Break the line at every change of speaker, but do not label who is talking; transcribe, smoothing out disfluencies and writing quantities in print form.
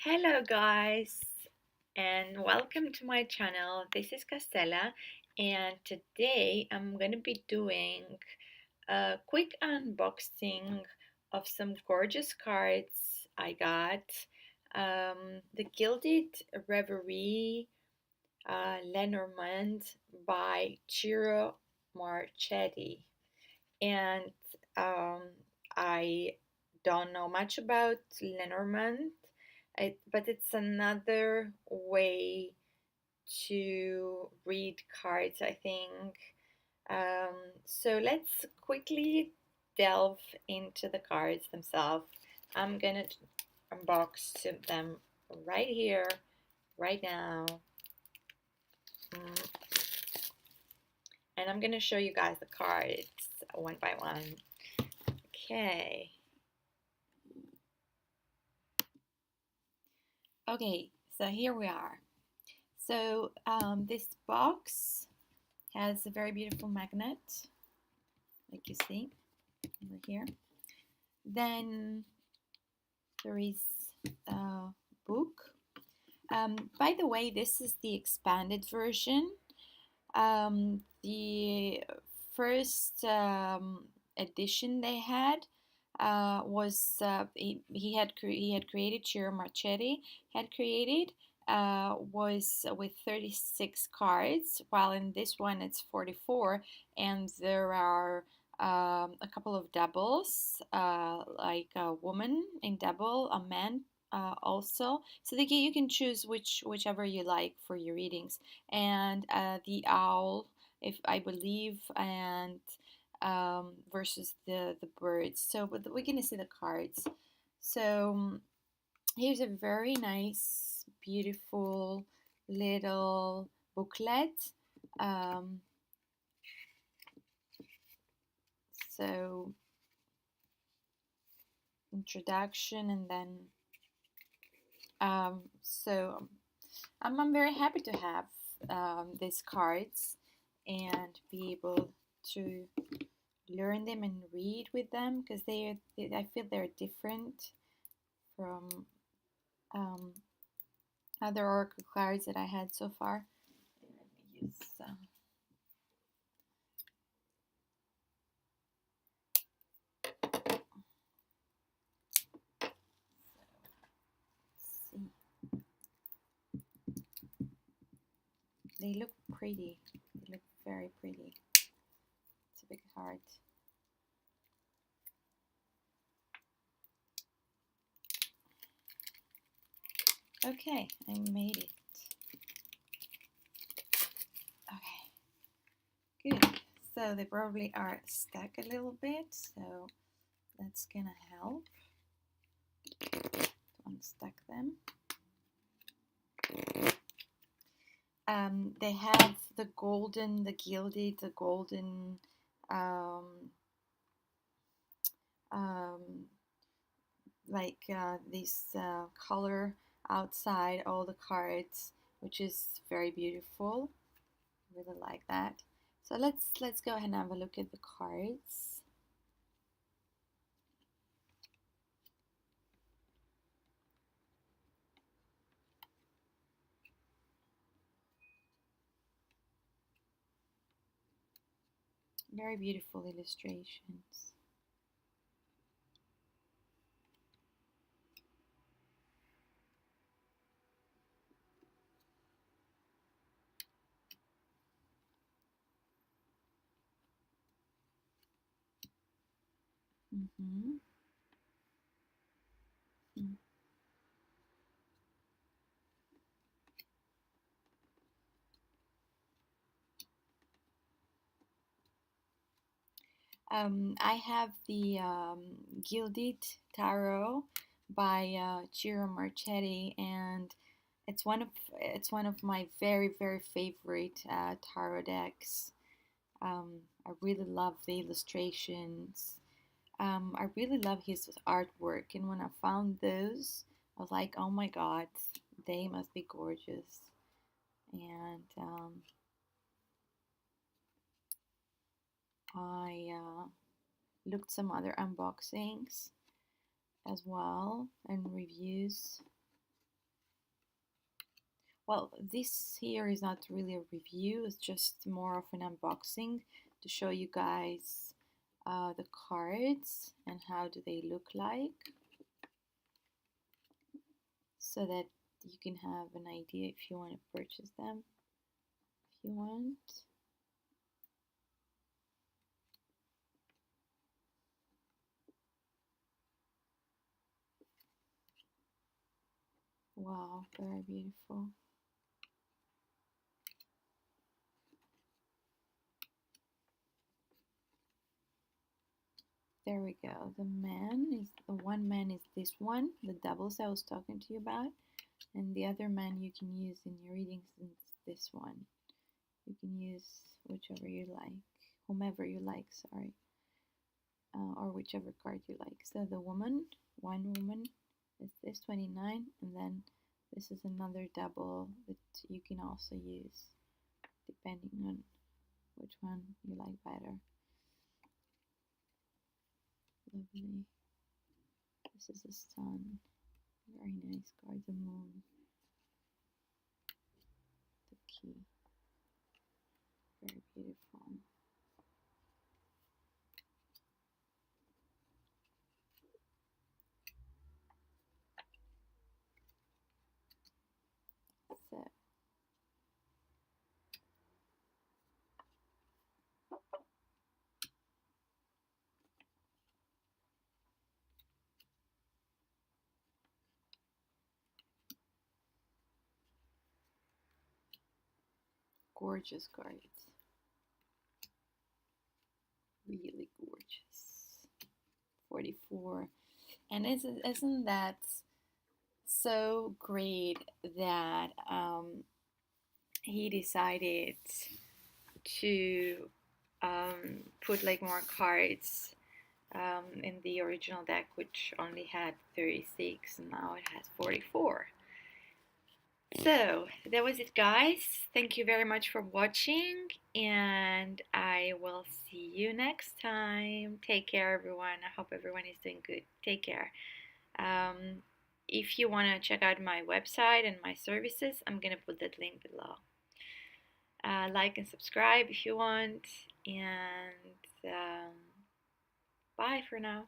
Hello, guys, and welcome to my channel. This is Castela, and today I'm going to be doing a quick unboxing of some gorgeous cards I got. The Gilded Reverie Lenormand by Ciro Marchetti. And um, I don't know much about Lenormand, but it's another way to read cards, I think. Um, so let's quickly delve into the cards themselves. I'm gonna unbox them right here, right now. Mm, and I'm gonna show you guys the cards one by one. Okay. Okay, so here we are. So this box has a very beautiful magnet, like you see over here. Then there is a book. By the way, this is the expanded version. The first edition they had was he had created Ciro Marchetti had created was with 36 cards, while in this one it's 44, and there are a couple of doubles, like a woman in double, a man also. So you can choose whichever you like for your readings, and the owl, if I believe, and versus the birds. So, but we're gonna see the cards. So here's a very nice, beautiful little booklet. Um, so introduction, and then so I'm very happy to have these cards and be able to learn them and read with them, because I feel they're different from um, other oracle cards that I had so far. Let me use see. They look pretty. They look very pretty. It's a big heart. Okay, I made it. Okay, good. So they probably are stuck a little bit, so that's gonna help to unstuck them. They have the golden, the gilded, the golden um, um, like this color outside all the cards, which is very beautiful. Really like that. So let's go ahead and have a look at the cards. Very beautiful illustrations. Mm-hmm. I have the Gilded Tarot by Ciro Marchetti, and it's one of my very favorite tarot decks. I really love the illustrations. I really love his artwork, and when I found those, I was like, oh my god, they must be gorgeous. And I looked some other unboxings as well and reviews. Well, this here is not really a review, it's just more of an unboxing to show you guys the cards and how do they look like, so that you can have an idea if you want to purchase them, if you want. Wow, very beautiful. There we go. The one man is this one, the doubles I was talking to you about, and the other man you can use in your readings is this one. You can use whichever you like, whomever you like, sorry, or whichever card you like. So the woman, one woman, is this 29, and then this is another double that you can also use depending on which one you like better. Lovely. This is the sun. Very nice card. The moon. The key. Very beautiful. So, gorgeous cards. Really gorgeous. 44. And isn't that so great that he decided to put like more cards in the original deck, which only had 36, and now it has 44. So that was it, guys. Thank you very much for watching, and I will see you next time. Take care, everyone. I hope everyone is doing good. Take care. Um, if you want to check out my website and my services, I'm going to put that link below. Like and subscribe if you want, and bye for now.